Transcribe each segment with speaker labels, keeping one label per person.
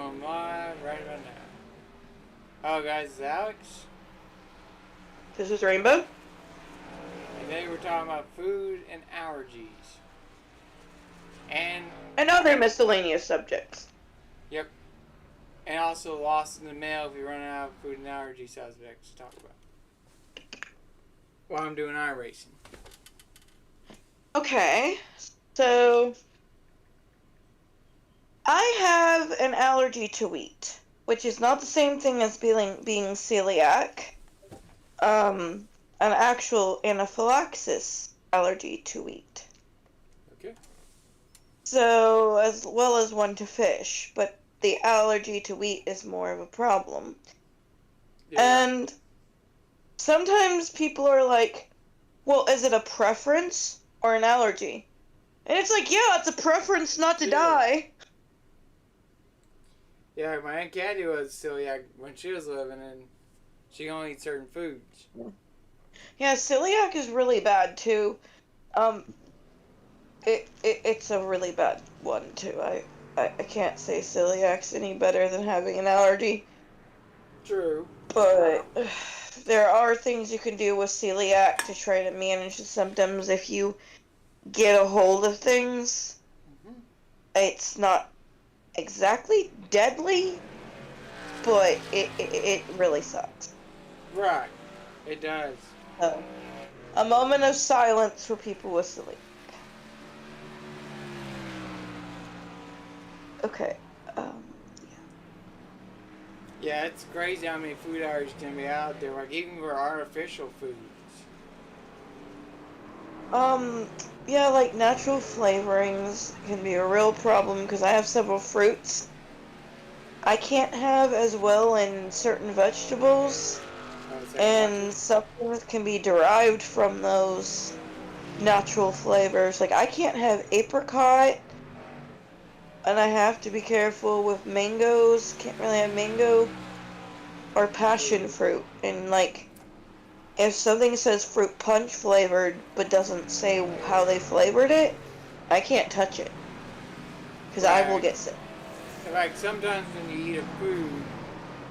Speaker 1: going live right about now. Hello guys, it's Alex.
Speaker 2: This is Rainbow.
Speaker 1: And today we're talking about food and allergies. And,
Speaker 2: And other miscellaneous subjects.
Speaker 1: yep, and also lost in the mail if you run out of food and allergy subjects to talk about. While I'm doing iracing.
Speaker 2: Okay, so I have an allergy to wheat, which is not the same thing as being celiac. An actual anaphylaxis allergy to wheat.
Speaker 1: Okay.
Speaker 2: So, as well as one to fish, but the allergy to wheat is more of a problem.
Speaker 1: Yeah.
Speaker 2: And sometimes people are like, well, is it a preference or an allergy? And it's like, yeah, it's a preference not to
Speaker 1: Yeah.
Speaker 2: die.
Speaker 1: Yeah, my Aunt Kathy was celiac when she was living and she can only eat certain foods.
Speaker 2: Yeah, celiac is really bad too. Um, it's a really bad one too. I can't say celiac's any better than having an allergy,
Speaker 1: True.
Speaker 2: but there are things you can do with celiac to try to manage the symptoms if you get a hold of things.
Speaker 1: Mm-hmm.
Speaker 2: It's not exactly deadly, but it really sucks.
Speaker 1: Right. It does.
Speaker 2: So, a moment of silence for people with celiac. Okay. Yeah.
Speaker 1: Yeah, it's crazy how many food allergies can be out there, like even for artificial foods.
Speaker 2: Um, yeah, like natural flavorings can be a real problem because I have several fruits I can't have as well in certain vegetables,
Speaker 1: It's like what?
Speaker 2: and some things can be derived from those natural flavors. Like I can't have apricot, and I have to be careful with mangoes. Can't really have mango or passion fruit, and like if something says fruit punch flavored but doesn't say how they flavored it, I can't touch it because I will
Speaker 1: Right.
Speaker 2: get sick.
Speaker 1: And like sometimes when you eat a food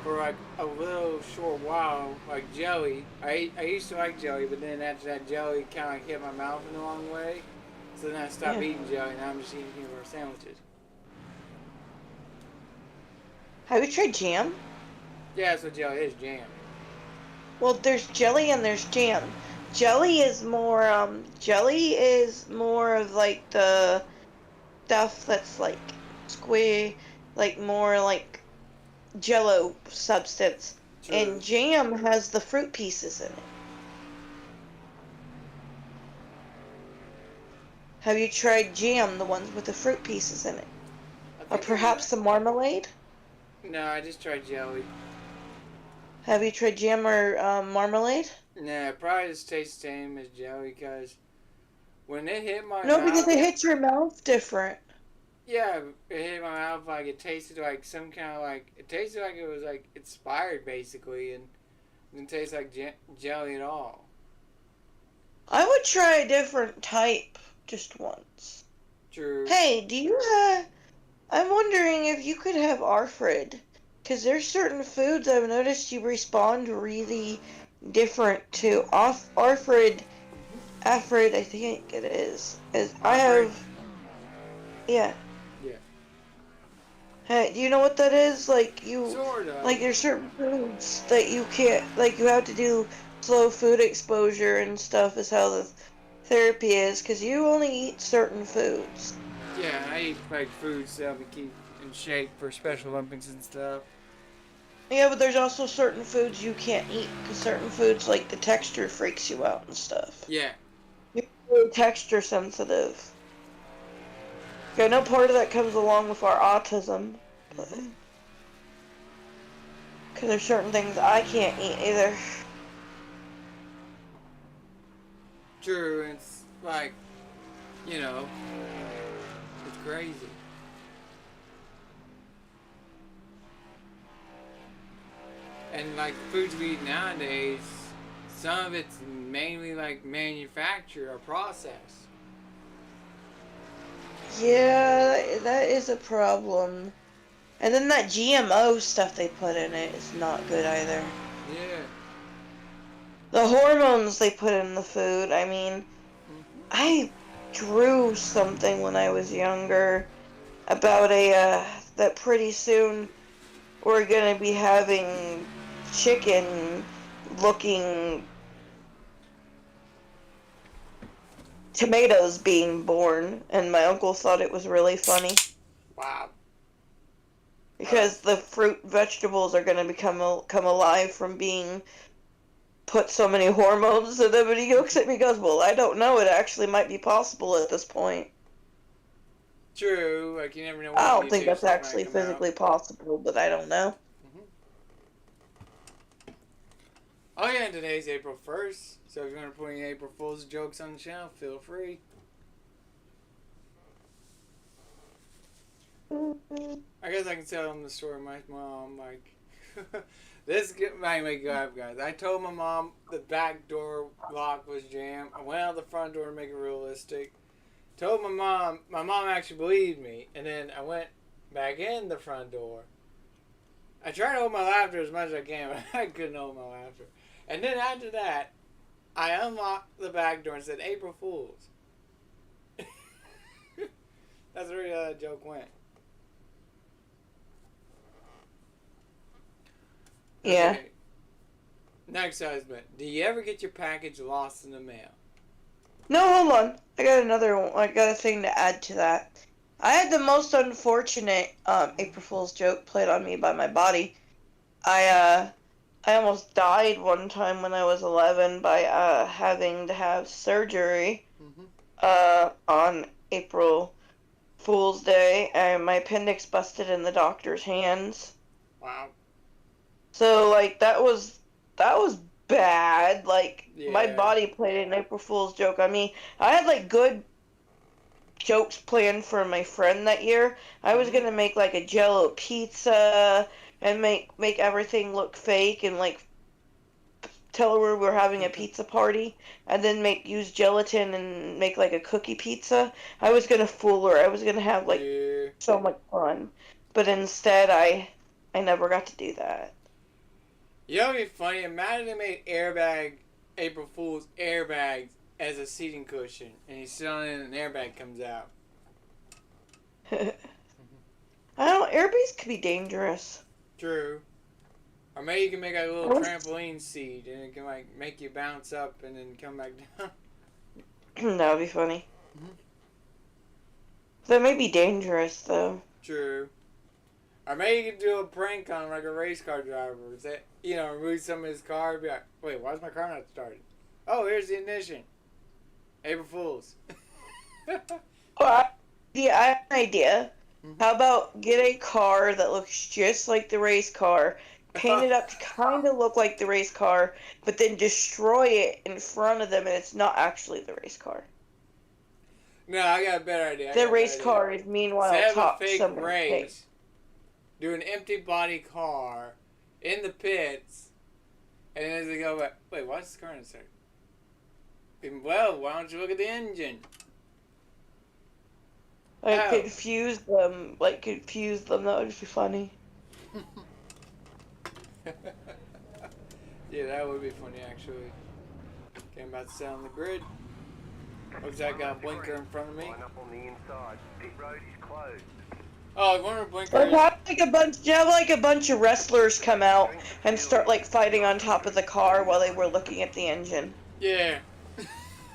Speaker 1: for like a little short while, like jelly, I used to like jelly, but then after that jelly kind of like hit my mouth in the wrong way. So then I stopped
Speaker 2: Yeah.
Speaker 1: eating jelly, and I'm just eating peanut butter sandwiches.
Speaker 2: Have you tried jam?
Speaker 1: Yeah, that's what jelly is, jam.
Speaker 2: Well, there's jelly and there's jam. Jelly is more of like the stuff that's like square, like more like jello substance.
Speaker 1: True.
Speaker 2: And jam has the fruit pieces in it. Have you tried jam, the ones with the fruit pieces in it?
Speaker 1: I
Speaker 2: Or
Speaker 1: think I
Speaker 2: perhaps
Speaker 1: might.
Speaker 2: the marmalade?
Speaker 1: No, I just tried jelly.
Speaker 2: Have you tried jam or marmalade?
Speaker 1: Nah, it probably just tastes the same as jelly because when it hit my
Speaker 2: No, because
Speaker 1: mouth,
Speaker 2: it hits your mouth different.
Speaker 1: yeah, it hit my mouth like it tasted like some kind of like it tasted like it was like expired basically, and didn't taste like jelly at all.
Speaker 2: I would try a different type just once.
Speaker 1: True.
Speaker 2: Hey, do you have... I'm wondering if you could have Arfred. Because there's certain foods I've noticed you respond really different to. Arfred, Afrid, I think it is. As I
Speaker 1: Alfred.
Speaker 2: have... Yeah.
Speaker 1: Yeah.
Speaker 2: Hey, do you know what that is?
Speaker 1: Sort of.
Speaker 2: Like, there's certain foods that you can't... Like, you have to do slow food exposure and stuff is how the therapy is. Because you only eat certain foods.
Speaker 1: Yeah, I eat like foods that we keep in shape for Special Olympics and stuff.
Speaker 2: Yeah, but there's also certain foods you can't eat, because certain foods, like, the texture freaks you out and stuff.
Speaker 1: Yeah.
Speaker 2: You're really texture sensitive. Okay, I know part of that comes along with our autism, but...
Speaker 1: Mm-hmm.
Speaker 2: Because there's certain things I can't eat either.
Speaker 1: True. It's like you know, it's crazy. And like the foods we eat nowadays, some of it's mainly like manufactured or processed.
Speaker 2: Yeah, that is a problem. And then that GMO stuff they put in it is not good either.
Speaker 1: Yeah.
Speaker 2: The hormones they put in the food, I mean, I drew something when I was younger about that pretty soon we're gonna be having chicken looking tomatoes being born, and my uncle thought it was really funny
Speaker 1: Wow.
Speaker 2: because the fruit vegetables are gonna come alive from being put so many hormones in them, and he looks at me and goes, well, I don't know, it actually might be possible at this point.
Speaker 1: True. Like you never know
Speaker 2: I
Speaker 1: what
Speaker 2: don't think that's
Speaker 1: mutations might
Speaker 2: actually
Speaker 1: come out.
Speaker 2: physically possible, but I don't know.
Speaker 1: Oh yeah, and today's April 1st. So if you want to put any April Fool's jokes on the channel, feel free. I guess I can tell them the story of my mom. Like, this might make you laugh, guys. I told my mom the back door lock was jammed. I went out the front door to make it realistic. Told my mom actually believed me. And then I went back in the front door. I tried to hold my laughter as much as I can, but I couldn't hold my laughter. And then after that, I unlocked the back door and said, April Fools. That's where that joke went.
Speaker 2: Yeah.
Speaker 1: Okay. Next husband. Do you ever get your package lost in the mail?
Speaker 2: No, hold on. I got another one. I got a thing to add to that. I had the most unfortunate April Fool's joke played on me by my body. I almost died one time when I was 11 by having to have surgery on April Fool's Day, and my appendix busted in the doctor's hands.
Speaker 1: Wow.
Speaker 2: So like that was bad. Like my
Speaker 1: Yeah.
Speaker 2: body played an April Fool's joke on me. I had like good jokes planned for my friend that year. I was gonna make like a Jello pizza and make everything look fake and like tell her we were having a pizza party and then use gelatin and make like a cookie pizza. I was gonna fool her. I was gonna have like
Speaker 1: Yeah.
Speaker 2: so much fun, but instead I never got to do that.
Speaker 1: You know what'd be funny? Imagine they made April Fool's airbags as a seating cushion, and you sit on it and an airbag comes out.
Speaker 2: I don't. Airbags could be dangerous.
Speaker 1: True. Or maybe you can make like a little trampoline seat, and it can like make you bounce up and then come back down.
Speaker 2: That would be funny. That may be dangerous though.
Speaker 1: True. Or maybe you could do a prank on like a race car driver. That remove some of his car. Be like, wait, why's my car not started? Oh, here's the ignition. April Fools.
Speaker 2: Yeah, I have an idea. How about get a car that looks just like the race car, paint it up to kind of look like the race car, but then destroy it in front of them, and it's not actually the race car.
Speaker 1: No, I got a better idea.
Speaker 2: The race car is meanwhile
Speaker 1: Set up
Speaker 2: top
Speaker 1: a fake
Speaker 2: someone's
Speaker 1: race.
Speaker 2: face.
Speaker 1: Do an empty body car in the pits, and then as they go, wait, why's this car not started? Well, why don't you look at the engine?
Speaker 2: Confuse them. That would just be funny.
Speaker 1: Yeah, that would be funny, actually. Okay, I'm about to set on the grid. Looks like I got a blinker in front of me. Oh, I wonder if blinker is...
Speaker 2: Have a bunch of wrestlers come out and start like fighting on top of the car while they were looking at the engine.
Speaker 1: Yeah.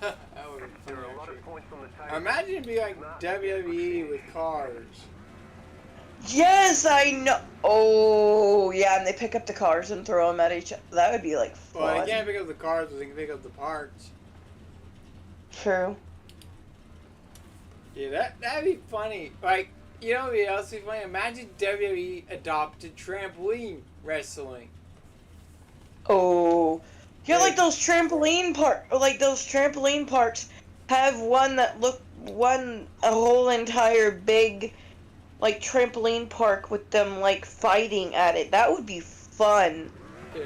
Speaker 1: That would be funny, actually. Imagine it'd be like WWE with cars.
Speaker 2: Yes, I know. Oh, yeah, and they pick up the cars and throw them at each other. That would be like fun.
Speaker 1: Well, they can't pick up the cars, but they can pick up the parts.
Speaker 2: True.
Speaker 1: Yeah, that'd be funny. Like, you know what else would be funny? Imagine WWE adopted trampoline wrestling.
Speaker 2: Oh, yeah, like those trampoline parks have one that a whole entire big like trampoline park with them like fighting at it. That would be fun.
Speaker 1: Yeah.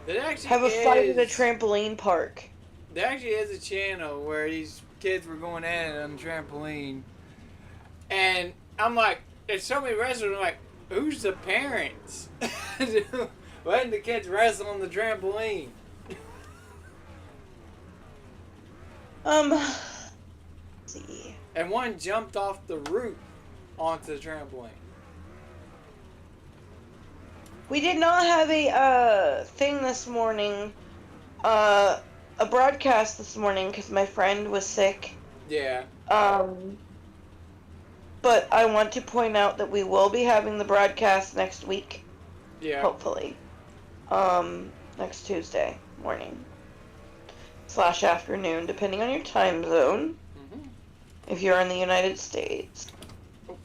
Speaker 1: There actually
Speaker 2: have a fight at a trampoline park.
Speaker 1: There actually is a channel where these kids were going at it on the trampoline. And I'm like, there's so many wrestlers, I'm like, who's the parents? Letting the kids wrestle on the trampoline.
Speaker 2: Let's see.
Speaker 1: And one jumped off the roof onto the trampoline.
Speaker 2: We did not have a thing this morning, a broadcast this morning because my friend was sick.
Speaker 1: Yeah.
Speaker 2: But I want to point out that we will be having the broadcast next week.
Speaker 1: Yeah.
Speaker 2: Hopefully. Next Tuesday morning. / afternoon, depending on your time zone.
Speaker 1: Mm-hmm.
Speaker 2: If you're in the United States.
Speaker 1: Oh.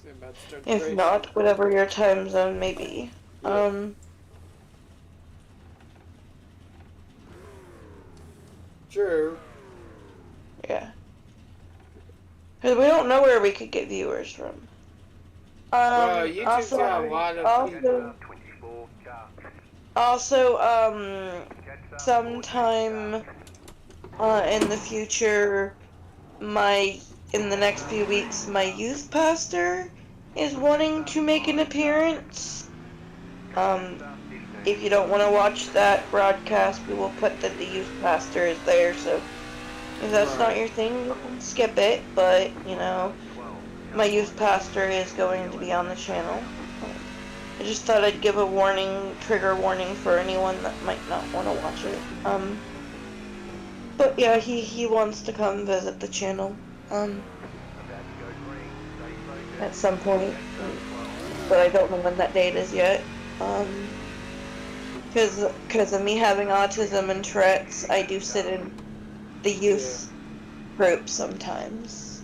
Speaker 1: About to start
Speaker 2: If
Speaker 1: racing.
Speaker 2: not, whatever your time zone may be.
Speaker 1: Yeah. True.
Speaker 2: Yeah. Because we don't know where we could get viewers from.
Speaker 1: Well, YouTube's got a lot of people.
Speaker 2: Also, sometime in the future, in the next few weeks, my youth pastor is wanting to make an appearance. If you don't want to watch that broadcast, we will put that the youth pastor is there, so if that's not your thing, you can skip it, but, you know, my youth pastor is going to be on the channel. I just thought I'd give a trigger warning for anyone that might not want to watch it. But yeah, he wants to come visit the channel, at some point, but I don't know when that date is yet. Because of me having autism and Tourette's, I do sit in the youth group sometimes.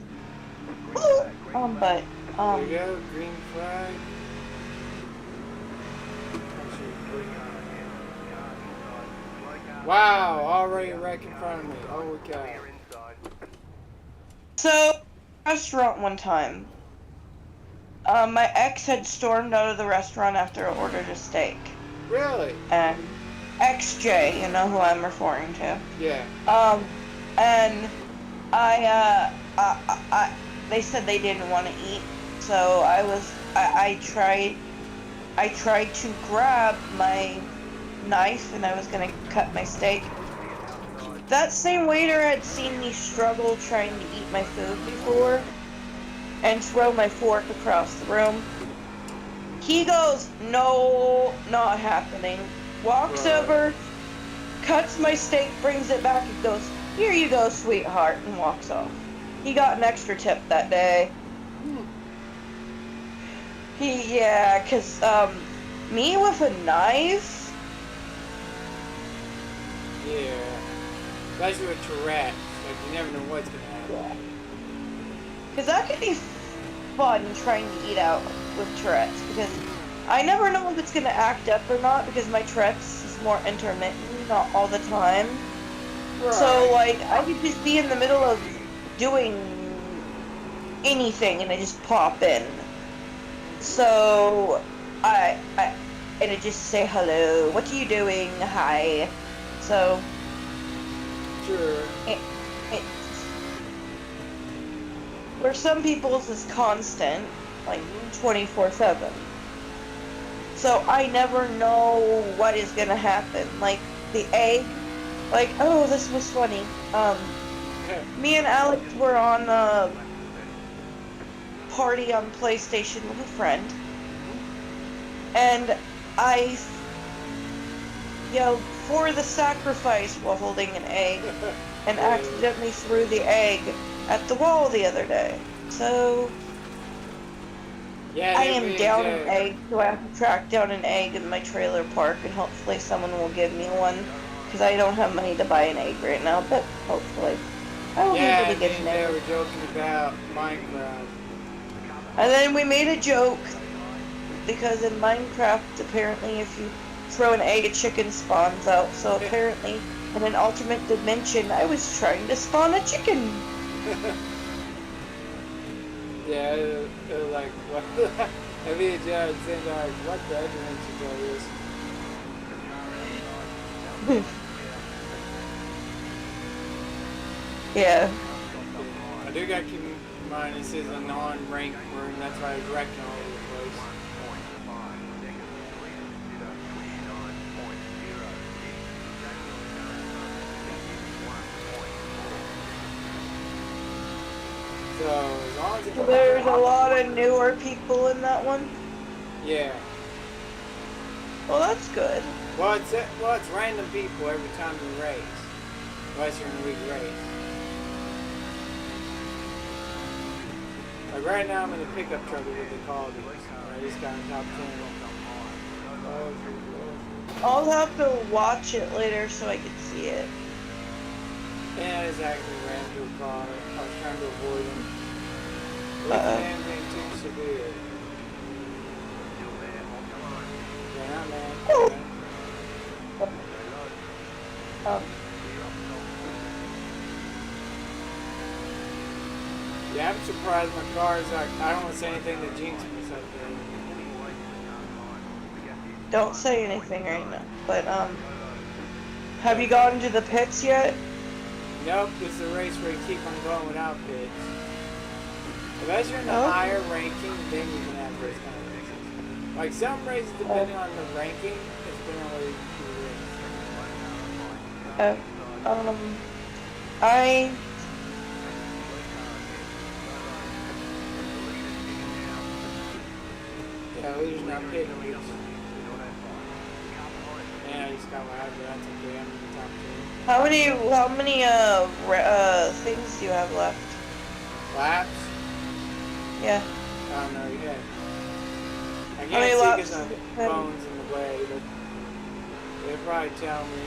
Speaker 2: But,
Speaker 1: There you go, green flag. Wow, already right in front of me. Oh, God.
Speaker 2: So, restaurant one time. My ex had stormed out of the restaurant after I ordered a steak.
Speaker 1: Really?
Speaker 2: And XJ, you know who I'm referring to.
Speaker 1: Yeah.
Speaker 2: And they said they didn't want to eat, so I tried to grab my knife and I was gonna cut my steak. That same waiter had seen me struggle trying to eat my food before and throw my fork across the room. He goes, "No, not happening." Walks over, cuts my steak, brings it back and goes, "Here you go, sweetheart," and walks off. He got an extra tip that day. Cause me with a knife.
Speaker 1: Yeah. Especially with Tourette's. Like, you never know what's gonna happen.
Speaker 2: Because that could be fun trying to eat out with Tourette's. Because I never know if it's going to act up or not. Because my Tourette's is more intermittent, not all the time.
Speaker 1: Right.
Speaker 2: So, like, I could just be in the middle of doing anything and I just pop in. So, and I just say hello. What are you doing? Hi. So,
Speaker 1: Sure.
Speaker 2: For some people's is constant, like 24/7. So I never know what is gonna happen. Like the egg, like, oh, this was funny. Me and Alex were on a party on PlayStation with a friend, and I yelled "for the sacrifice" while holding an egg, and accidentally threw the egg at the wall the other day. So
Speaker 1: Yeah,
Speaker 2: I am down an egg, so I have to track down an egg in my trailer park, and hopefully someone will give me one, because I don't have money to buy an egg right now, but hopefully I will be able to get an egg.
Speaker 1: They were joking about Minecraft.
Speaker 2: And then we made a joke, because in Minecraft, apparently if you throw an egg, a chicken spawns out, so apparently in an alternate dimension, I was trying to spawn a chicken.
Speaker 1: Yeah, it was like, what? I mean, yeah, it's saying like, what the dimension is this?
Speaker 2: Yeah.
Speaker 1: I do gotta keep in mind this is a non-ranked room, that's why I was wrecking all over the place. As long as it can
Speaker 2: There's a lot of newer people in that one.
Speaker 1: Yeah.
Speaker 2: Well, that's good.
Speaker 1: Well, it's random people every time you race. Unless you're in a league race. Like right now I'm in the pickup truck is what they call it. I just got in top 10.
Speaker 2: I'll have to watch it later so I can see it.
Speaker 1: Yeah, it's actually ran into a car. I was trying to avoid him. It wasn't anything too severe. Yeah, man.
Speaker 2: Oh.
Speaker 1: Yeah, I'm surprised my car is like, I don't want to say anything that jinx me so good.
Speaker 2: Don't say anything right now. But, have you gotten to the pits yet?
Speaker 1: Nope, it's a race where you keep on going without pits. Unless you're in the higher ranking, then you can have those kind of races. Like some races, depending on the ranking, it's depending on whether you can do
Speaker 2: I
Speaker 1: yeah, leader's not pitting. Yeah, I just got loud, but that's okay. I'm in the top 2.
Speaker 2: how many things do you have left?
Speaker 1: Laps?
Speaker 2: Yeah.
Speaker 1: I don't know yet. I
Speaker 2: How many
Speaker 1: can't see
Speaker 2: laps?
Speaker 1: because my phone's in the way, but they'll probably tell me.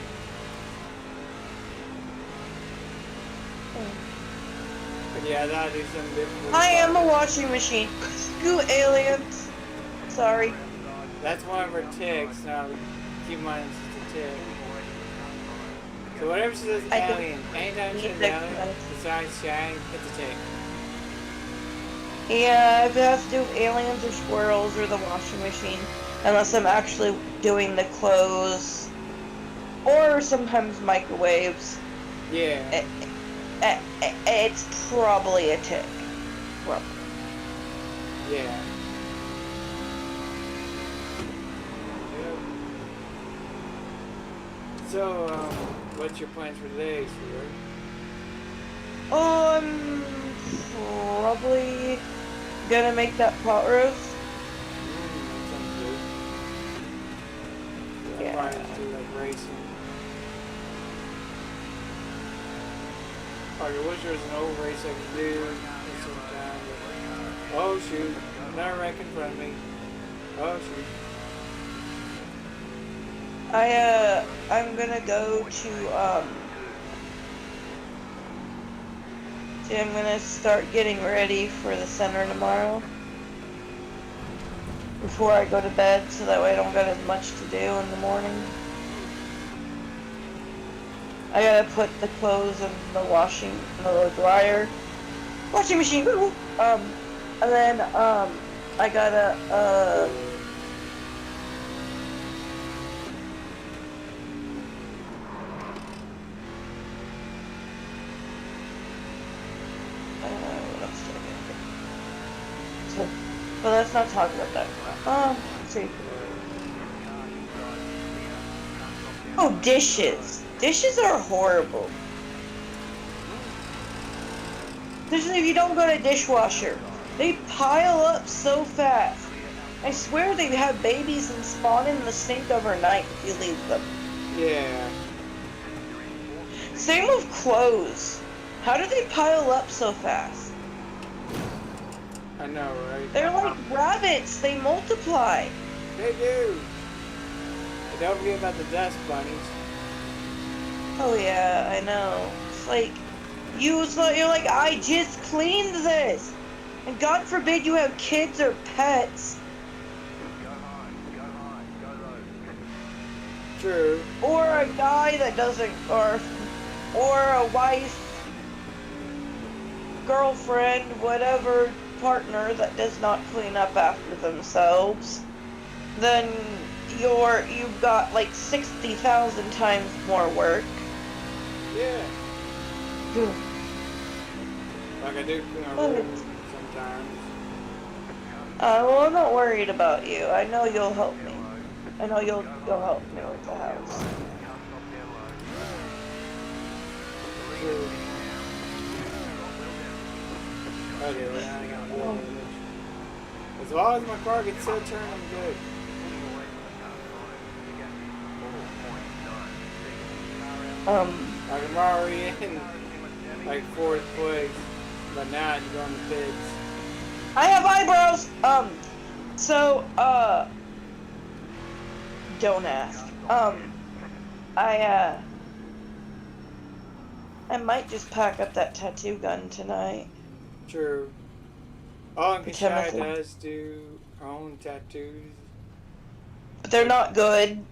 Speaker 1: But yeah, I gotta do something different.
Speaker 2: I am a washing machine. You aliens. Sorry.
Speaker 1: That's one of her ticks. Now, keep in mind it's just a tick. So whatever she says alien, anytime she says alien, besides Shang, it's a tick.
Speaker 2: Yeah, if it has to do with aliens or squirrels or the washing machine, unless I'm actually doing the clothes, or sometimes microwaves.
Speaker 1: Yeah.
Speaker 2: It's probably a tick. Probably.
Speaker 1: Yeah. So, what's your plans for today, Stuart?
Speaker 2: I'm probably gonna make that pot roast.
Speaker 1: That sounds good.
Speaker 2: Yeah.
Speaker 1: I'll probably do like racing. I wish there was an old race I could do sometime. But... Oh shoot! Another wreck in front of me. Oh shoot!
Speaker 2: I'm gonna go to I'm gonna start getting ready for the center tomorrow before I go to bed, so that way I don't got as much to do in the morning. I gotta put the clothes in the the dryer, washing machine, and then, I gotta, what else do I gotta do? But let's not talk about that. Let's see. Oh, dishes. Dishes are horrible. Especially if you don't go to dishwasher. They pile up so fast. I swear they have babies and spawn in the sink overnight if you leave them.
Speaker 1: Yeah.
Speaker 2: Same with clothes. How do they pile up so fast?
Speaker 1: I know, right?
Speaker 2: They're like rabbits. They multiply.
Speaker 1: They do. But don't forget about the dust bunnies.
Speaker 2: Oh yeah, I know. It's like, you're like, I just cleaned this. And God forbid you have kids or pets.
Speaker 1: True.
Speaker 2: Or a guy that doesn't, or a wife, girlfriend, whatever, partner that does not clean up after themselves. Then you've got like 60,000 times more work.
Speaker 1: Yeah. Like I do clean our room sometimes.
Speaker 2: Well, I'm not worried about you. I know you'll help me. I know you'll help me with the house.
Speaker 1: True. Oh, dude, we're not gonna do it. As long as my car gets still turn, I'm good. Like I'm already in like fourth place, but now I'm going to pits.
Speaker 2: I have eyebrows. Don't ask. I I might just pack up that tattoo gun tonight.
Speaker 1: True. Oh, and Kashai
Speaker 2: Timothy.
Speaker 1: does do her own tattoos.
Speaker 2: But they're not good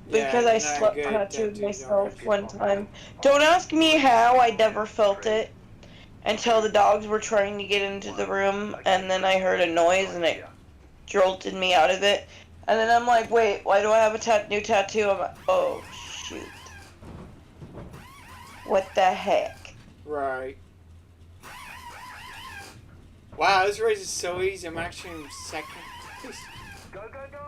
Speaker 1: Yeah,
Speaker 2: because
Speaker 1: they're
Speaker 2: I
Speaker 1: not
Speaker 2: slept
Speaker 1: good
Speaker 2: tattooed
Speaker 1: tattoo
Speaker 2: myself
Speaker 1: artists.
Speaker 2: one time. Don't ask me how. I never felt it until the dogs were trying to get into the room, and then I heard a noise and it jolted me out of it. And then I'm like, wait, why do I have a new tattoo? I'm like, oh shoot. What the heck?
Speaker 1: Right. Wow, this race is so easy. I'm actually in second place.
Speaker 3: Go, go, go!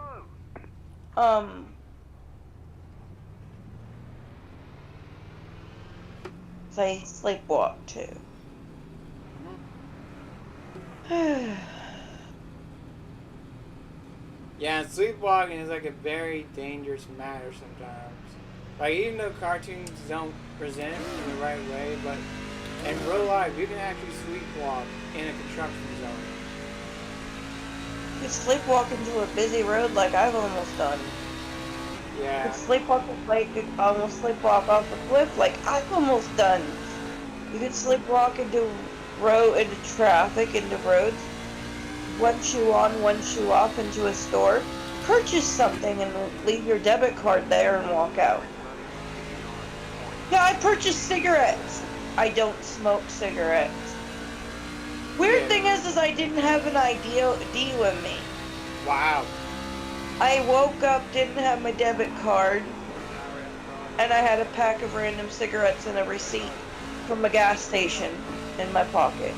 Speaker 2: So I sleepwalk too.
Speaker 1: Yeah, and sleepwalking is like a very dangerous matter sometimes. Like, even though cartoons don't present it in the right way, but in real life, you can actually sleepwalk in a construction zone.
Speaker 2: You sleepwalk into a busy road like I've almost done. You
Speaker 1: Yeah.
Speaker 2: could sleepwalk like almost sleepwalk off a cliff like I've almost done. You could sleepwalk into traffic, into roads. One shoe on, one shoe off into a store. Purchase something and leave your debit card there and walk out. Yeah, I purchased cigarettes. I don't smoke cigarettes. Weird
Speaker 1: Yeah.
Speaker 2: thing is I didn't have an ID with me.
Speaker 1: Wow.
Speaker 2: I woke up, didn't have my debit card, and I had a pack of random cigarettes and a receipt from a gas station in my pocket.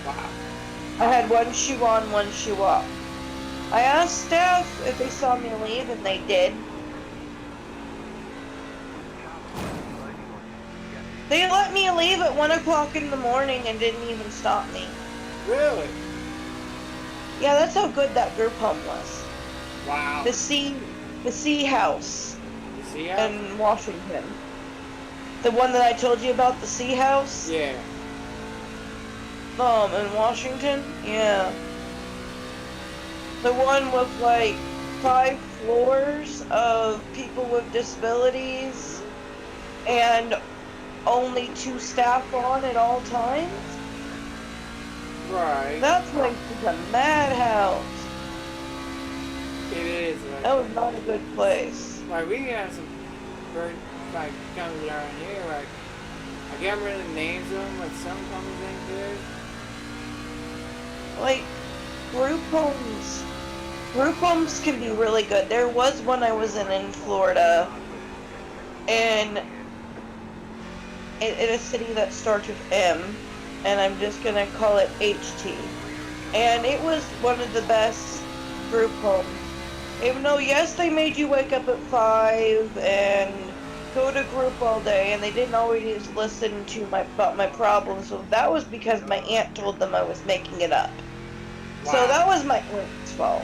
Speaker 1: Wow.
Speaker 2: I had one shoe on, one shoe off. I asked staff if they saw me leave, and they did. They let me leave at 1 o'clock in the morning and didn't even stop me.
Speaker 1: Really?
Speaker 2: Yeah, that's how good that group home was.
Speaker 1: Wow.
Speaker 2: The Sea House
Speaker 1: You see how?
Speaker 2: in Washington. The one that I told you about, the Sea House?
Speaker 1: Yeah.
Speaker 2: In Washington? Yeah. The one with like 5 floors of people with disabilities and only 2 staff on at all times?
Speaker 1: Right.
Speaker 2: That place is a madhouse.
Speaker 1: It is.
Speaker 2: That was not a good place.
Speaker 1: Like, we have some very, like, companies around here, like, I can't remember the names of them, but some companies in here.
Speaker 2: Like, group homes. Group homes can be really good. There was one I was in Florida, and in a city that starts with M, and I'm just gonna call it HT. And it was one of the best group homes. Even though, yes, they made you wake up at 5 and go to group all day, and they didn't always listen to about my problems, so that was because my aunt told them I was making it up.
Speaker 1: Wow.
Speaker 2: So that was my aunt's fault.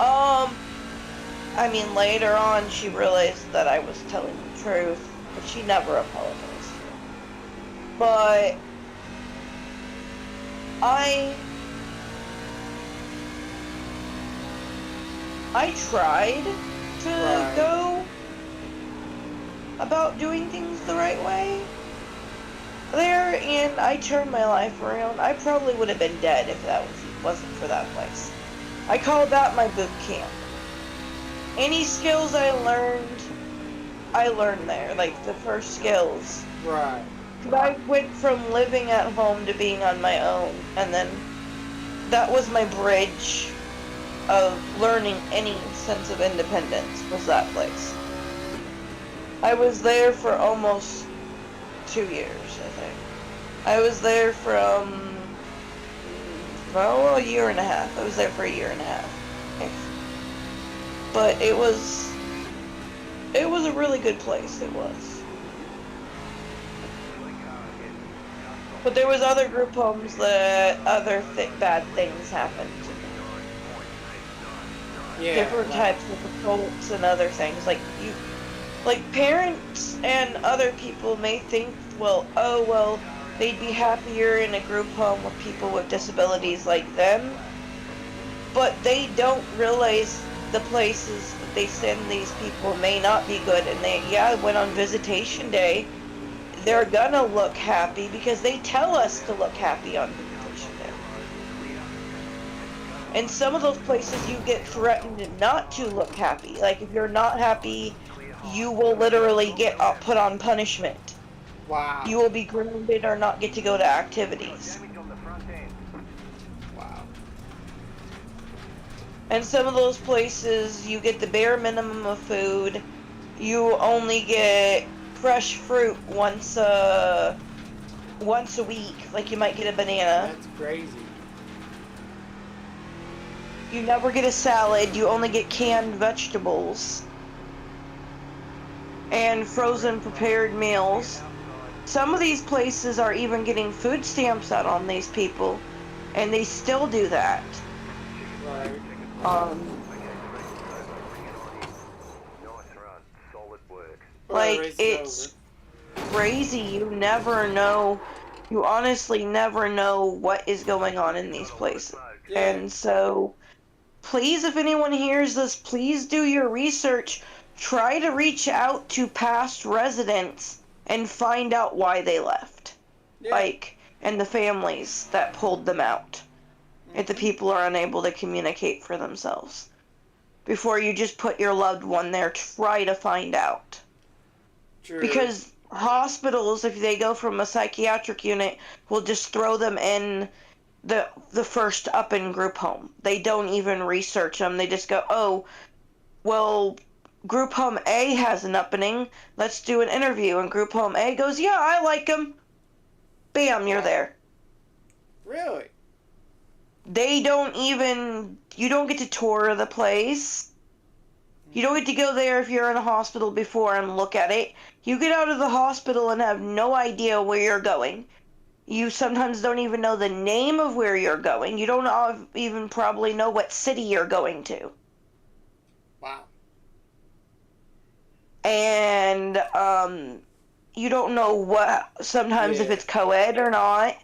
Speaker 2: I mean, later on, she realized that I was telling the truth, but she never apologized. But I tried to go about doing things the right way there, and I turned my life around. I probably would have been dead if that wasn't for that place. I call that my boot camp. Any skills I learned there, like the first skills.
Speaker 1: Right.
Speaker 2: I went from living at home to being on my own, and then that was my bridge of learning any sense of independence, was that place. I was there for almost 2 years, I think. I was there from, well, a year and a half. I was there for a year and a half. But it was a really good place, it was. But there was other group homes that other bad things happened to me.
Speaker 1: Yeah,
Speaker 2: Different
Speaker 1: like,
Speaker 2: types of assaults and other things. Like parents and other people may think, well, oh, well, they'd be happier in a group home with people with disabilities like them, but they don't realize the places that they send these people may not be good. And they, yeah, went on visitation day, they're gonna look happy because they tell us to look happy on visitation day. And some of those places you get threatened not to look happy. Like if you're not happy, you will literally get put on punishment.
Speaker 1: wow,
Speaker 2: You will be grounded or not get to go to activities.
Speaker 1: wow.
Speaker 2: And some of those places you get the bare minimum of food. You only get fresh fruit once a week. Like you might get a banana.
Speaker 1: That's crazy.
Speaker 2: You never get a salad. You only get canned vegetables and frozen prepared meals. Some of these places are even getting food stamps out on these people, and they still do that.
Speaker 1: Right.
Speaker 2: Um,
Speaker 1: Well, the
Speaker 2: like
Speaker 1: race is over.
Speaker 2: it's crazy. You never know. You honestly never know what is going on in these places.
Speaker 1: Yeah.
Speaker 2: And so, please, if anyone hears this, please do your research. Try to reach out to past residents and find out why they left.
Speaker 1: Yeah.
Speaker 2: Like, and the families that pulled them out. If the
Speaker 1: Mm-hmm.
Speaker 2: people are unable to communicate for themselves. Before you just put your loved one there, try to find out.
Speaker 1: True.
Speaker 2: Because hospitals, if they go from a psychiatric unit, will just throw them in the first up in group home. They don't even research them. They just go, oh, well, group home A has an opening. Let's do an interview. And group home A goes, yeah, I like him. Bam, you're
Speaker 1: Wow.
Speaker 2: there.
Speaker 1: Really?
Speaker 2: They don't even, you don't get to tour the place. You don't get to go there if you're in a hospital before and look at it. You get out of the hospital and have no idea where you're going. You sometimes don't even know the name of where you're going. You don't even probably know what city you're going to.
Speaker 1: Wow.
Speaker 2: And you don't know what, sometimes if
Speaker 1: Yeah.
Speaker 2: it's co-ed or not.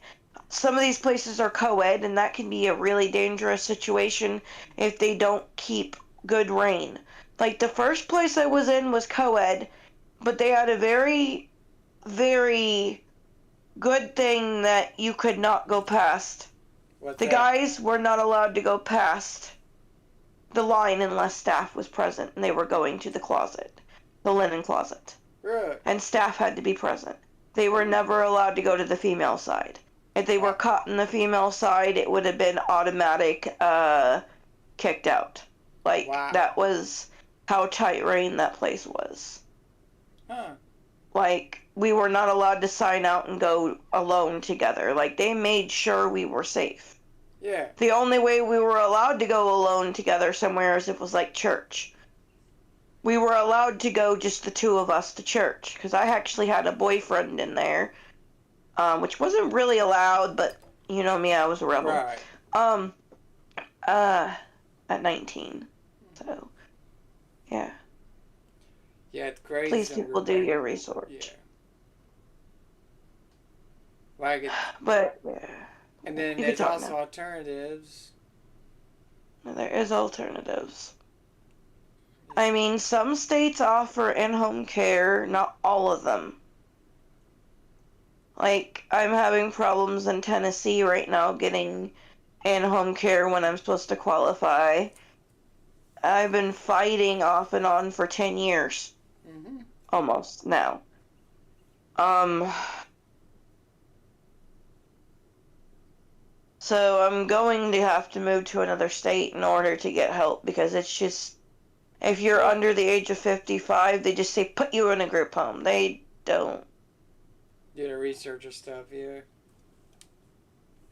Speaker 2: Some of these places are co-ed, and that can be a really dangerous situation if they don't keep good rein. Like the first place I was in was co-ed, but they had a very, very good thing that you could not go past.
Speaker 1: What's
Speaker 2: The
Speaker 1: that?
Speaker 2: guys were not allowed to go past the line unless staff was present and they were going to the closet, the linen closet.
Speaker 1: Really?
Speaker 2: And staff had to be present. They were never allowed to go to the female side. If they were
Speaker 1: Wow.
Speaker 2: caught in the female side, it would have been automatic kicked out. Like,
Speaker 1: Wow.
Speaker 2: that was how tight rein that place was.
Speaker 1: Huh.
Speaker 2: Like, we were not allowed to sign out and go alone together. Like, they made sure we were safe.
Speaker 1: Yeah.
Speaker 2: The only way we were allowed to go alone together somewhere is if it was like church. We were allowed to go just the two of us to church, because I actually had a boyfriend in there, which wasn't really allowed, but you know me, I was a rebel.
Speaker 1: Right.
Speaker 2: Um, at 19. So, yeah.
Speaker 1: Yeah, it's crazy.
Speaker 2: Please,
Speaker 1: Some
Speaker 2: people,
Speaker 1: group
Speaker 2: do
Speaker 1: homes.
Speaker 2: your
Speaker 1: Yeah.
Speaker 2: research.
Speaker 1: Like it.
Speaker 2: But, yeah.
Speaker 1: And then
Speaker 2: You can
Speaker 1: there's
Speaker 2: talk
Speaker 1: also
Speaker 2: now.
Speaker 1: alternatives.
Speaker 2: There is alternatives. I mean, some states offer in-home care, not all of them. Like, I'm having problems in Tennessee right now getting in-home care when I'm supposed to qualify. I've been fighting off and on for 10 years.
Speaker 1: Mm-hmm.
Speaker 2: Almost, now. So I'm going to have to move to another state in order to get help, because it's just, if you're
Speaker 1: Yeah.
Speaker 2: under the age of 55, they just say, put you in a group home. They don't.
Speaker 1: Do the research or stuff. Yeah.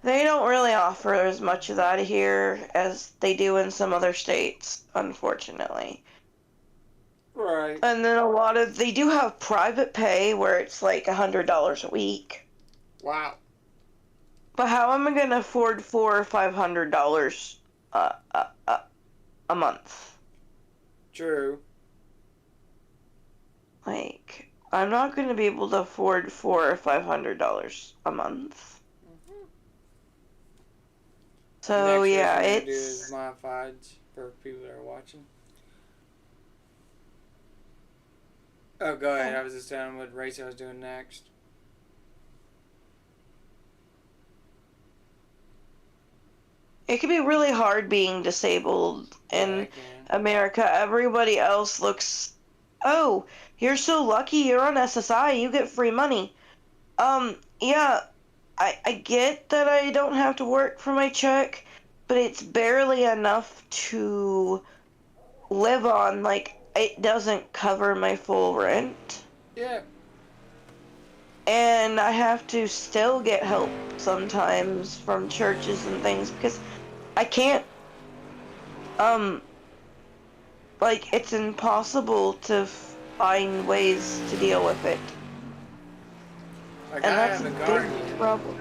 Speaker 2: They don't really offer as much of that here as they do in some other states, unfortunately.
Speaker 1: Right.
Speaker 2: And then they do have private pay where it's like $100 a week.
Speaker 1: Wow.
Speaker 2: But how am I gonna afford $400 or $500 a month?
Speaker 1: True.
Speaker 2: Like, I'm not gonna be able to afford $400 or $500 a month. So
Speaker 1: Next
Speaker 2: yeah,
Speaker 1: version we're gonna do is
Speaker 2: it's
Speaker 1: modifieds for people that are watching. Oh, go ahead. I was just telling what race I was doing next.
Speaker 2: it can be really hard being disabled
Speaker 1: Yeah,
Speaker 2: in
Speaker 1: I can.
Speaker 2: America. Everybody else looks, oh, you're so lucky you're on SSI, you get free money. Yeah, I get that I don't have to work for my check, but it's barely enough to live on. Like, it doesn't cover my full rent.
Speaker 1: Yeah.
Speaker 2: And I have to still get help sometimes from churches and things because I can't, um, like, it's impossible to find ways to deal with it.
Speaker 1: Like
Speaker 2: And
Speaker 1: I
Speaker 2: that's
Speaker 1: have
Speaker 2: a
Speaker 1: a
Speaker 2: big
Speaker 1: guardian.
Speaker 2: problem.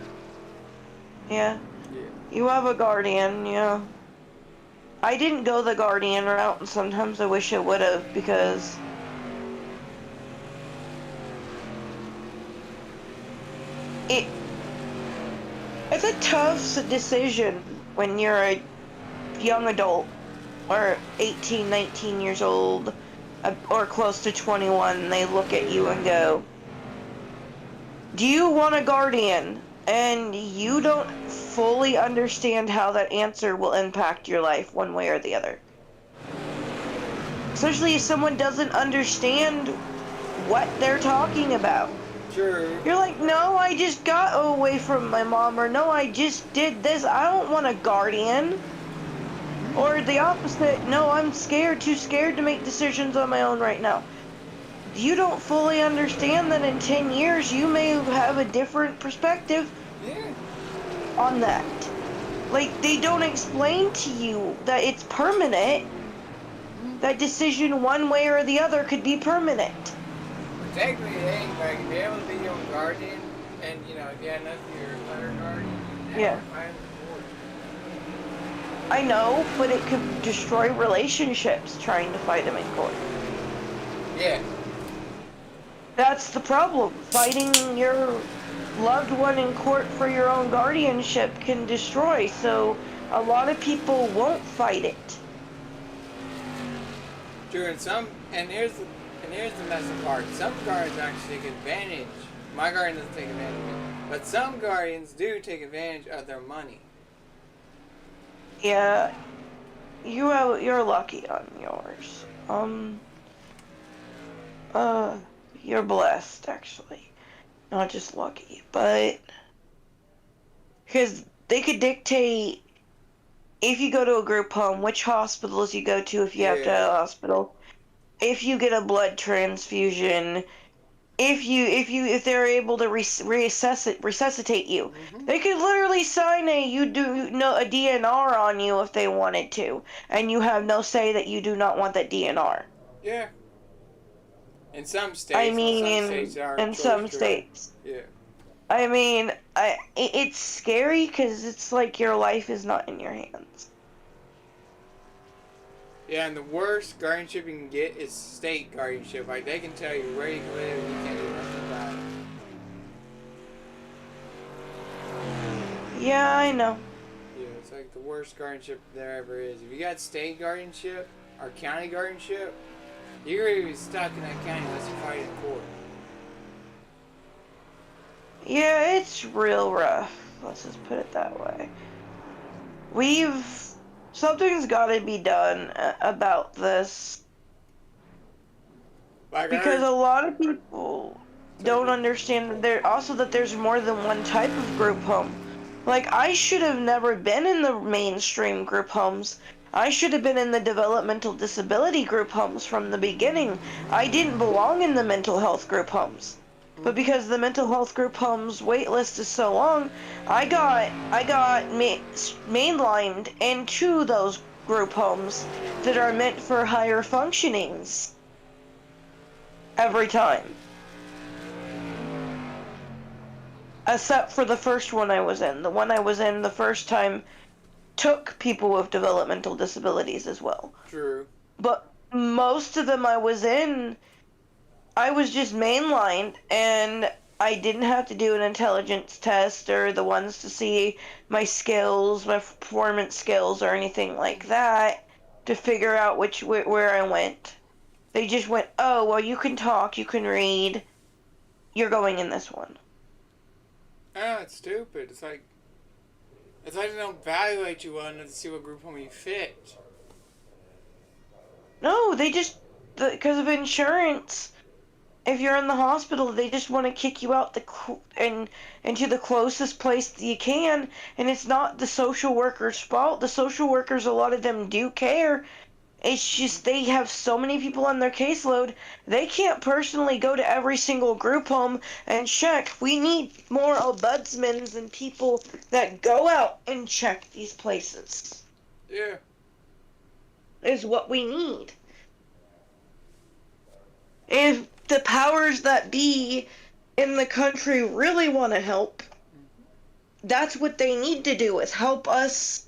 Speaker 2: Yeah.
Speaker 1: Yeah.
Speaker 2: You have a guardian, yeah. I didn't go the guardian route, and sometimes I wish I would have because it it's a tough decision when you're a young adult or 18, 19 years old or close to 21 and they look at you and go, "Do you want a guardian?" And you don't fully understand how that answer will impact your life one way or the other. Especially if someone doesn't understand what they're talking about.
Speaker 1: True.
Speaker 2: You're like, no, I just got away from my mom, or no, I just did this. I don't want a guardian. Or the opposite, no, I'm scared, too scared to make decisions on my own right now. You don't fully understand that in 10 years you may have a different perspective
Speaker 1: Yeah.
Speaker 2: on that. Like, they don't explain to you that it's permanent. That decision, one way or the other, could be permanent.
Speaker 1: Technically, it ain't like be able to be your guardian, and you know, if you had enough of your letter guardian,
Speaker 2: Yeah.
Speaker 1: find support.
Speaker 2: I know, but it could destroy relationships trying to fight them in court.
Speaker 1: Yeah.
Speaker 2: That's the problem. Fighting your loved one in court for your own guardianship can destroy, so a lot of people won't fight it.
Speaker 1: True, and here's the messy part. Some guardians actually take advantage. My guardian doesn't take advantage of it, but some guardians do take advantage of their money.
Speaker 2: Yeah, you're lucky on yours. You're blessed actually, not just lucky, but because they could dictate if you go to a group home, which hospitals you go to if you have to
Speaker 1: Yeah.
Speaker 2: have a hospital, if you get a blood transfusion, if they're able to resuscitate you.
Speaker 1: Mm-hmm.
Speaker 2: They could literally sign a DNR on you if they wanted to, and you have no say that you do not want that DNR.
Speaker 1: Yeah. In some
Speaker 2: I
Speaker 1: states,
Speaker 2: mean,
Speaker 1: they are
Speaker 2: in
Speaker 1: choice
Speaker 2: some
Speaker 1: driven.
Speaker 2: states.
Speaker 1: Yeah.
Speaker 2: I mean, it's scary because it's like your life is not in your hands.
Speaker 1: Yeah, and the worst guardianship you can get is state guardianship. Like they can tell you where you live, and you can't do nothing about it.
Speaker 2: Yeah, I know.
Speaker 1: Yeah, it's like the worst guardianship there ever is. If you got state guardianship or county guardianship, you're gonna be stuck in that county unless you fight in court.
Speaker 2: Yeah, it's real rough. Let's just put it that way. Something's got to be done about this
Speaker 1: Like I
Speaker 2: because
Speaker 1: heard,
Speaker 2: a lot of people
Speaker 1: sorry,
Speaker 2: don't
Speaker 1: go.
Speaker 2: understand that there's more than one type of group home. Like, I should have never been in the mainstream group homes. I should have been in the developmental disability group homes from the beginning. I didn't belong in the mental health group homes. But
Speaker 1: Mm-hmm.
Speaker 2: because the mental health group homes wait list is so long, I got mainlined into those group homes that are meant for higher functionings every time. except for the first one I was in. The one I was in the first time took people with developmental disabilities as well.
Speaker 1: True.
Speaker 2: But most of them I was in, I was just mainlined, and I didn't have to do an intelligence test or the ones to see my skills, my performance skills, or anything like that to figure out where I went. They just went, oh, well, you can talk, you can read, you're going in this one.
Speaker 1: Ah, it's stupid. It's like they don't evaluate you well enough to see what group home you fit.
Speaker 2: No, they just, because of insurance, if you're in the hospital, they just want to kick you out into the closest place that you can, and it's not the social worker's fault. The social workers, a lot of them do care. It's just they have so many people on their caseload, they can't personally go to every single group home and check. We need more ombudsmen and people that go out and check these places.
Speaker 1: Yeah.
Speaker 2: Is what we need. If the powers that be in the country really want to help, that's what they need to do, is help us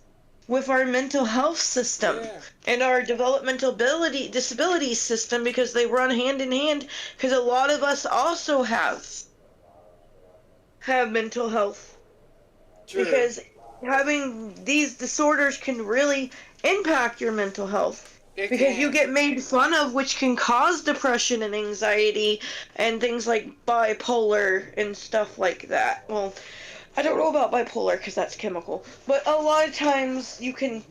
Speaker 2: with our mental health system and our developmental disability system, because they run hand in hand, because a lot of us also have mental health.
Speaker 1: True.
Speaker 2: Because having these disorders can really impact your mental health. Because you get made fun of, which can cause depression and anxiety and things like bipolar and stuff like that. Well, I don't know about bipolar because that's chemical, but a lot of times you can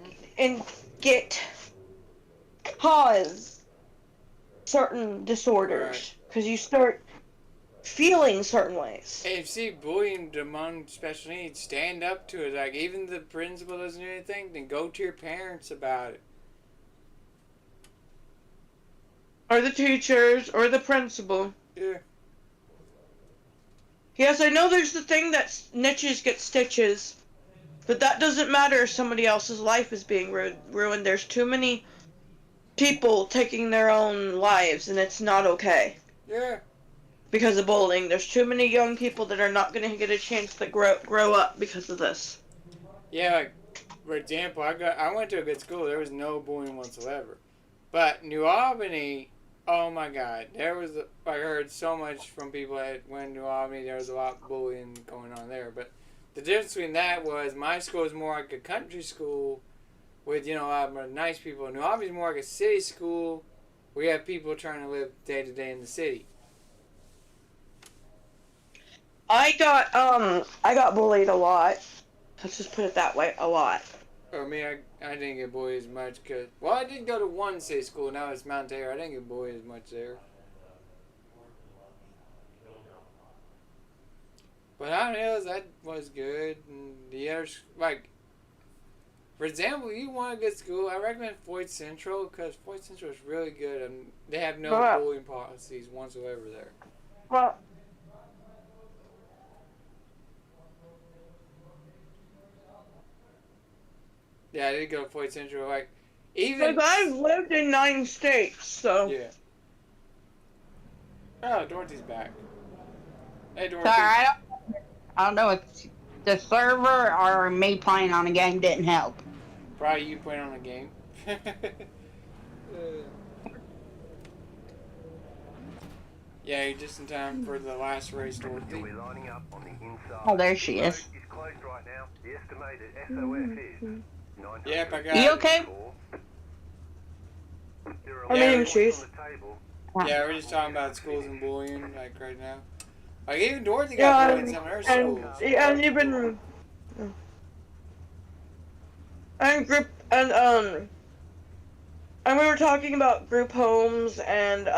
Speaker 2: cause certain disorders because you start feeling certain ways.
Speaker 1: Hey, if you see bullying among special needs, stand up to it. Like, even the principal doesn't do anything, then go to your parents about it.
Speaker 2: Or the teachers, or the principal.
Speaker 1: Yeah.
Speaker 2: Yes, I know there's the thing that snitches get stitches, but that doesn't matter if somebody else's life is being ruined. There's too many people taking their own lives, and it's not okay.
Speaker 1: Yeah.
Speaker 2: Because of bullying. There's too many young people that are not going to get a chance to grow up because of this.
Speaker 1: Yeah, like, for example, I went to a good school. There was no bullying whatsoever. But New Albany, oh my God, I heard so much from people that went to New Albany. There was a lot of bullying going on there. But the difference between that was my school was more like a country school with, a lot of nice people. New Albany's more like a city school where you have people trying to live day to day in the city.
Speaker 2: I got bullied a lot. Let's just put it that way, a lot.
Speaker 1: For me, I didn't get bullied as much because, well, I did go to one city school. Now it's Mount Terra. I didn't get bullied as much there. But Hot Hills, that was good. And the others, like, for example, you want a good school, I recommend Floyd Central because Floyd Central is really good and they have no bullying policies whatsoever there.
Speaker 2: Well,
Speaker 1: yeah, I did go to Floyd Central. Like, even.
Speaker 2: Because I've lived in 9 states, so.
Speaker 1: Yeah. Oh, Dorothy's back. Hey, Dorothy.
Speaker 3: Sorry, I don't know if the server or me playing on a game didn't help.
Speaker 1: Probably you playing on a game. Yeah, you're just in time for the last race, Dorothy.
Speaker 3: Oh, there she is.
Speaker 1: Yep, I got
Speaker 3: You
Speaker 1: it.
Speaker 3: okay?
Speaker 2: I mean, cheese.
Speaker 1: Yeah, we're just talking about schools and bullying, like, right now. Like, even Dorothy got bullied in some of her schools.
Speaker 2: And even... And we were talking about group homes and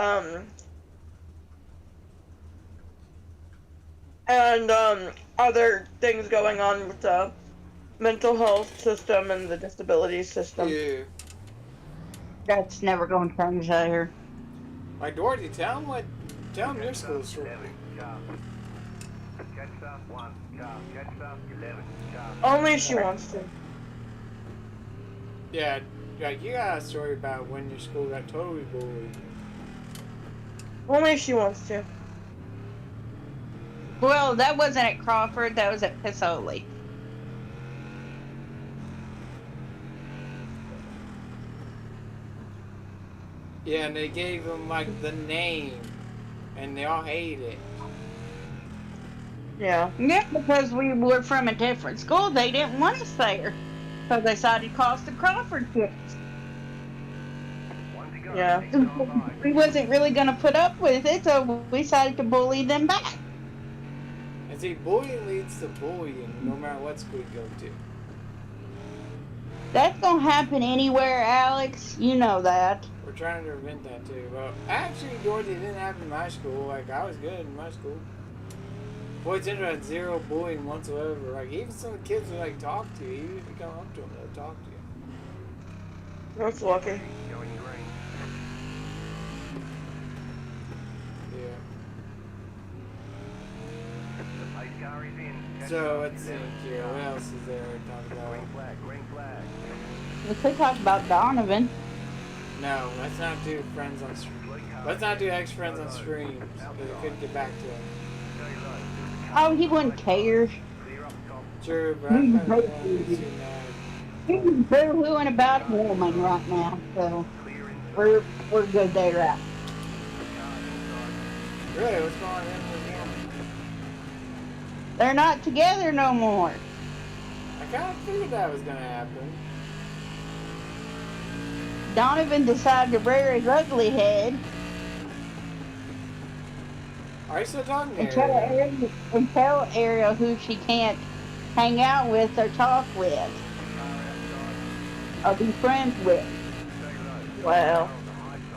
Speaker 2: other things going on with the mental health system and the disability system.
Speaker 1: Yeah.
Speaker 3: That's never going to turn us out here.
Speaker 1: Like, Dorothy, tell them your school story.
Speaker 2: Only if she wants to.
Speaker 1: Yeah, like, you got a story about when your school got totally bullied.
Speaker 2: Only if she wants to.
Speaker 3: Well, that wasn't at Crawford. That was at Pisoli.
Speaker 1: Yeah, and they gave him like the name, and they all hate it.
Speaker 2: Yeah.
Speaker 3: Yeah, because we were from a different school. They didn't want us there. So they decided to call us the Crawford kids.
Speaker 2: Yeah.
Speaker 3: We wasn't really going to put up with it, so we decided to bully them back.
Speaker 1: And see, bullying leads to bullying, no matter what school you go to.
Speaker 3: That's going to happen anywhere, Alex. You know that.
Speaker 1: We're trying to prevent that too. Well, actually, Dorothy, it didn't happen in my school. Like, I was good in my school. Boys Center had zero bullying whatsoever. Like, even some of the kids would, like, talk to you. Even if you come up to them, they'll talk to you.
Speaker 2: That's lucky.
Speaker 1: Yeah. So, let's see here. What else is there to talk about?
Speaker 3: We could talk about Donovan.
Speaker 1: No, let's not do friends on stream. Let's not do ex-friends on streams. Because we couldn't get back to them.
Speaker 3: Oh, he wouldn't care.
Speaker 1: Sure, but I'm not going to do that.
Speaker 3: He's boo-hooing about a woman right now, so we're good there, right?
Speaker 1: Really? What's going on with him?
Speaker 3: They're not together no more.
Speaker 1: I kind of figured that was going to happen.
Speaker 3: Donovan decided to rear his ugly head
Speaker 1: Are you still talking to
Speaker 3: and tell Ariel who she can't hang out with or talk with or be friends with.
Speaker 2: Wow.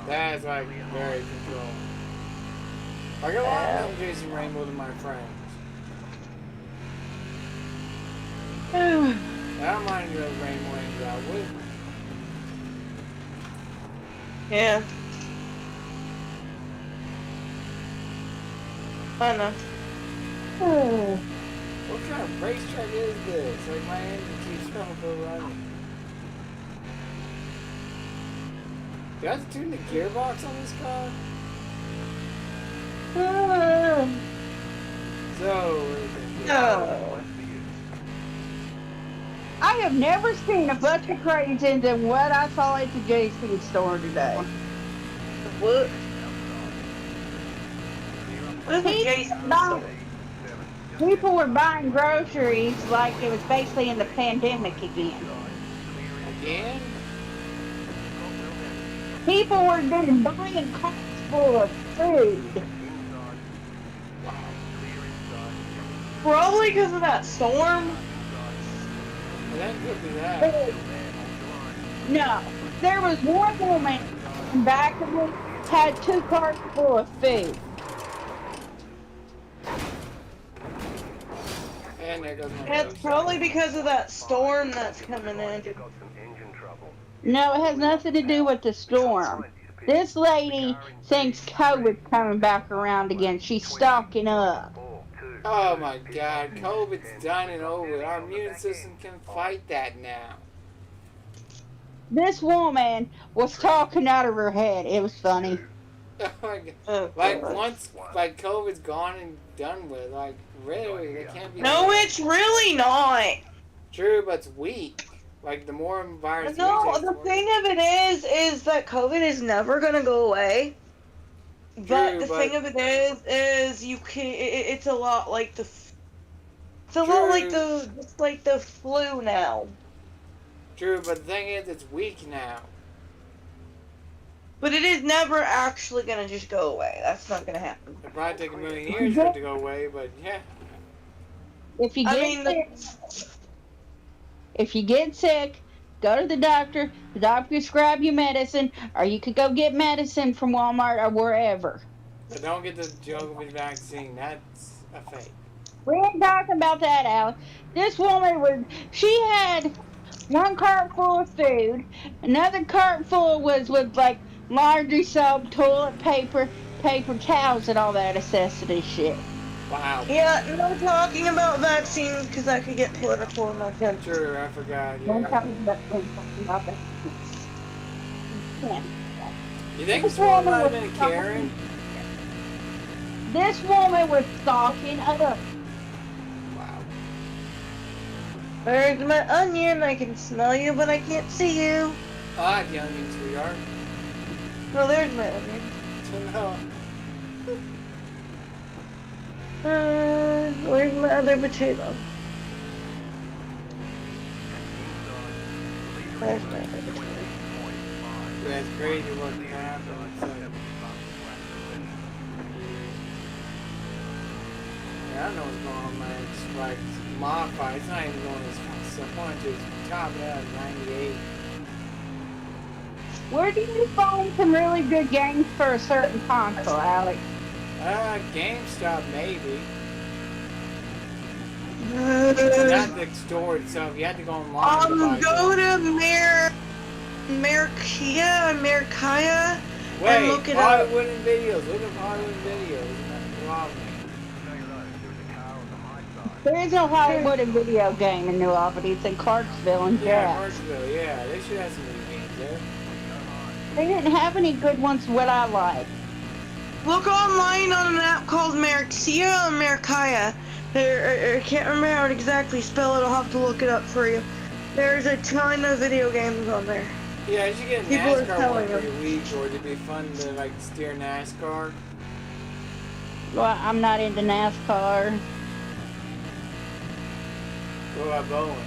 Speaker 1: That's like very controlling. Like, I want to Jason Rainbow to my friends. I don't mind you Rainbow hangs out with me.
Speaker 2: Yeah. I know.
Speaker 1: What kind of racetrack is this? Like, my engine keeps running. Do I have to tune the gearbox on this car? So,
Speaker 2: No.
Speaker 3: I have never seen a bunch of crazies than what I saw at the JC store today.
Speaker 2: What? What is a Jason store?
Speaker 3: People were buying groceries like it was basically in the pandemic again.
Speaker 1: again?
Speaker 3: People were just buying carts full of food.
Speaker 2: Probably because of that storm.
Speaker 1: Well, that could be that.
Speaker 3: No, there was one woman in back of me had 2 carts full of food.
Speaker 1: And there goes my
Speaker 2: It's probably because of that storm that's coming in.
Speaker 3: No, it has nothing to do with the storm. This lady thinks COVID's coming back around again. She's stocking up.
Speaker 1: Oh my god, COVID's done and over. Our immune system can fight that now.
Speaker 3: This woman was talking out of her head. It was funny.
Speaker 1: Oh my god.
Speaker 2: Oh,
Speaker 1: Like,
Speaker 2: God.
Speaker 1: once, like, COVID's gone and done with, like, really, they can't be...
Speaker 2: No, it's really not.
Speaker 1: True, but it's weak. Like, the more virus
Speaker 2: No,
Speaker 1: mutates,
Speaker 2: the
Speaker 1: more-
Speaker 2: thing of it is that COVID is never gonna go away. But
Speaker 1: True,
Speaker 2: the
Speaker 1: but-
Speaker 2: thing of it is you can. It's a lot like the. It's a lot like
Speaker 1: True.
Speaker 2: it's like the flu now.
Speaker 1: True, but the thing is, it's weak now.
Speaker 2: But it is never actually gonna just go away. That's not gonna happen.
Speaker 1: It'll probably take a million years for it to go away, but yeah.
Speaker 3: If you
Speaker 2: I
Speaker 3: get
Speaker 2: mean,
Speaker 3: sick, if you get sick, go to the doctor. The doctor can prescribe you medicine, or you could go get medicine from Walmart or wherever.
Speaker 1: But don't get the Djokovic vaccine. That's a fake.
Speaker 3: We ain't talking about that, Alex. This woman she had 1 cart full of food, another cart full was with like laundry soap, toilet paper, paper towels, and all that necessity shit.
Speaker 1: Wow.
Speaker 2: Yeah, no talking about vaccines because that could get political in my country.
Speaker 1: True, I forgot.
Speaker 3: Don't
Speaker 1: Yeah.
Speaker 3: talk about that. Yeah.
Speaker 1: You think this woman might have been a Karen?
Speaker 3: This woman was stalking us.
Speaker 1: Wow.
Speaker 2: There's my onion. I can smell you, but I can't see you.
Speaker 1: I like the onion, sweetheart.
Speaker 2: Well, there's my onion.
Speaker 1: No.
Speaker 2: Where's my other potato? There's my other potato.
Speaker 1: Yeah, it's crazy what can happen. Yeah, I don't know what's going on, man. It's like modified. It's not even going as fast as I want to. It's topping out at 98.
Speaker 3: Where do you find some really good games for a certain console, Alex?
Speaker 1: GameStop maybe. But not the store itself. You have to go online to buy
Speaker 2: Go
Speaker 1: them.
Speaker 2: to Americaya, and
Speaker 1: Wait,
Speaker 2: look it up.
Speaker 1: Hollywood and videos. Look at Hollywood videos. Wow.
Speaker 3: There is no Hollywood and video game in New Albany. It's in Clarksville and
Speaker 1: Yeah,
Speaker 3: Jack.
Speaker 1: Marshville, yeah. They should have some new games there.
Speaker 3: They didn't have any good ones what I like.
Speaker 2: Look online on an app called Americaya or Americaya. I can't remember how to exactly spell it. I'll have to look it up for you. There's a ton of video games on there.
Speaker 1: Yeah, you should get a
Speaker 2: People are
Speaker 1: NASCAR one
Speaker 2: telling
Speaker 1: for
Speaker 2: them.
Speaker 1: your week, or it'd be fun to like steer NASCAR.
Speaker 3: Well, I'm not into NASCAR.
Speaker 1: What about bowling?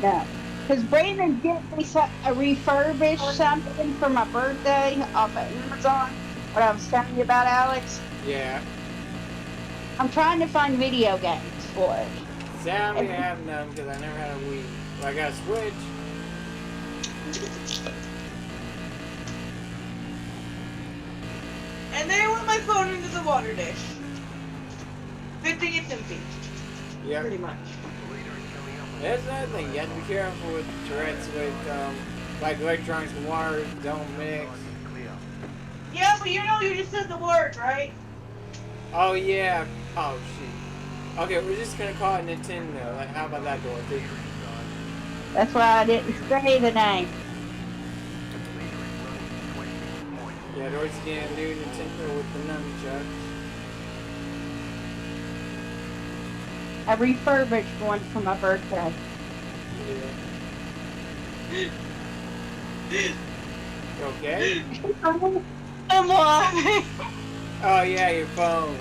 Speaker 3: No. Because Brandon gave me a refurbished something for my birthday off of Amazon. What I was telling you about, Alex.
Speaker 1: Yeah.
Speaker 3: I'm trying to find video games for it.
Speaker 1: Sadly, I have none because I never had a Wii. But I got a Switch.
Speaker 2: And then I went my phone into the water dish. Good thing it's empty.
Speaker 1: Yeah.
Speaker 2: Pretty much.
Speaker 1: That's another thing. You have to be careful with Tourette's with like electronics and water don't mix.
Speaker 2: Yeah, but you know you just said the word, right?
Speaker 1: Oh yeah. Oh shit. Okay, we're just gonna call it Nintendo. Like, how about that, Dorothy?
Speaker 3: That's why I didn't say the name.
Speaker 1: Yeah, Dorothy's getting a new Nintendo with the nunchucks.
Speaker 3: I refurbished one for my birthday.
Speaker 1: Yeah. You okay?
Speaker 2: I'm laughing.
Speaker 1: Oh yeah, your phone.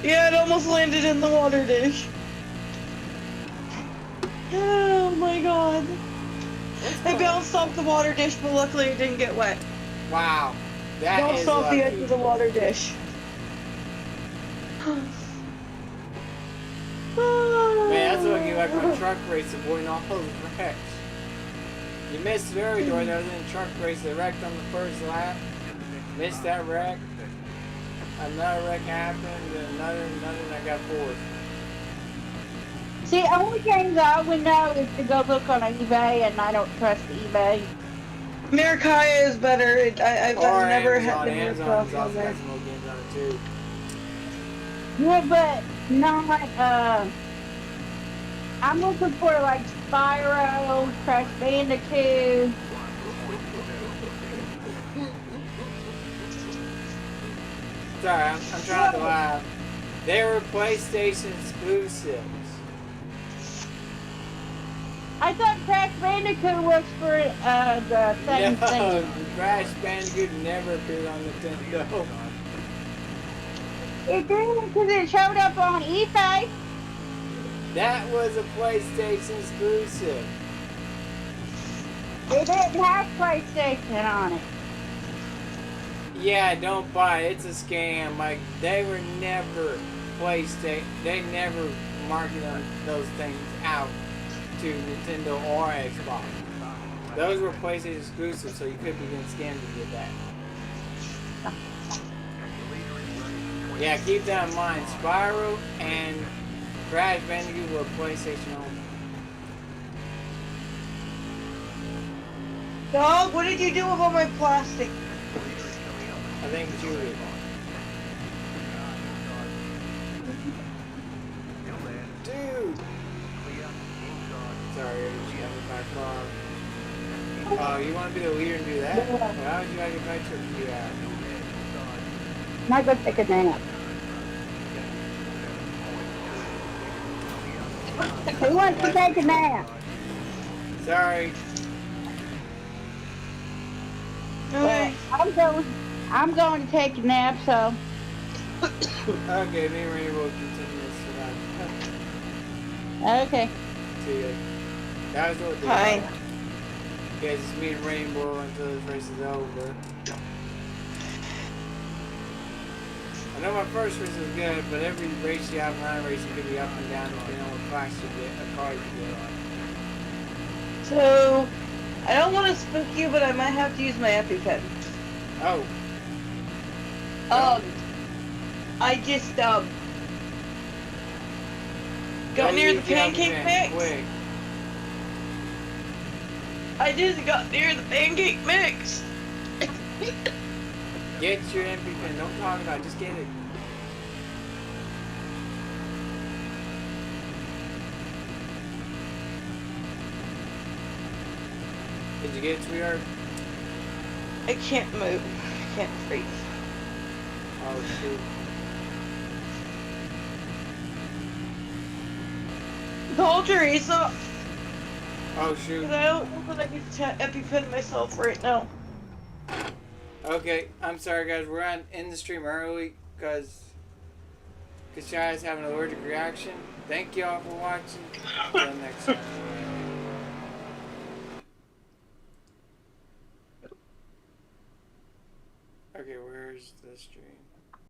Speaker 2: Yeah, it almost landed in the water dish. Oh my god. I bounced off the water dish, but luckily it didn't get wet.
Speaker 1: Wow. That
Speaker 2: Bounced
Speaker 1: is
Speaker 2: off the edge
Speaker 1: lucky.
Speaker 2: of the water dish.
Speaker 1: Man, that's what you like my truck race avoiding all those wrecks. You missed it early, Dorothy. I was in a truck race that wrecked on the first lap. Missed that wreck. Another wreck happened, and another, and I got fourth.
Speaker 3: See, only games I would know is to go look on eBay, and I don't trust eBay.
Speaker 2: Americaya is better. I've
Speaker 1: Or
Speaker 2: never
Speaker 1: Amazon.
Speaker 2: had been
Speaker 1: Amazon's
Speaker 2: myself on
Speaker 1: also
Speaker 2: there.
Speaker 1: got some more games on it too.
Speaker 3: Yeah, but not, I'm looking for, like, Spyro, Crash Bandicoot.
Speaker 1: Sorry, I'm trying to laugh. They were PlayStation exclusives.
Speaker 3: I thought Crash Bandicoot was for, the same
Speaker 1: No,
Speaker 3: thing.
Speaker 1: Crash Bandicoot never appeared on Nintendo.
Speaker 3: It did, because it showed up on eBay.
Speaker 1: That was a PlayStation exclusive.
Speaker 3: It didn't have PlayStation on it.
Speaker 1: Yeah, don't buy it. It's a scam. Like, they were never PlayStation. They never marketed those things out to Nintendo or Xbox. Those were PlayStation exclusives, so you could be getting scammed to get that. Yeah, keep that in mind. Spyro and Crash Bandicoot were PlayStation only.
Speaker 2: Dog, what did you do with all my plastic?
Speaker 1: I think Julie. Dude! Sorry, I just got hit by a car. Oh, you want to be the leader and do that? Why would you like a picture of you out?
Speaker 3: Might go take a nap. Who wants to take a nap?
Speaker 1: Sorry.
Speaker 3: Well,
Speaker 2: Okay.
Speaker 3: I'm going to take a nap, so
Speaker 1: Okay, me and Rainy will continue this tonight.
Speaker 3: okay.
Speaker 1: See ya. That was what they
Speaker 2: Hi.
Speaker 1: are. Guys, it's me and Rainbow until this race is over. I know my first race is good, but every race you have around racing could be up and down depending on what class you get, a car you get on.
Speaker 2: So, I don't want to spook you, but I might have to use my EpiPen.
Speaker 1: Oh.
Speaker 2: I just, got
Speaker 1: Don't
Speaker 2: near the
Speaker 1: use
Speaker 2: pancake
Speaker 1: EpiPen,
Speaker 2: mix.
Speaker 1: quick.
Speaker 2: I just got near the pancake mix.
Speaker 1: Get your EpiPen. Don't talk about it. Just get it. Did you get it, sweetheart?
Speaker 2: I can't move. I can't breathe.
Speaker 1: Oh, shoot.
Speaker 2: Call Teresa.
Speaker 1: Oh, shoot.
Speaker 2: Because I don't know that I can EpiPen myself right now.
Speaker 1: Okay, I'm sorry, guys. We're on in the stream early because Shai is having an allergic reaction. Thank y'all for watching. Until next time. Okay, where's the stream?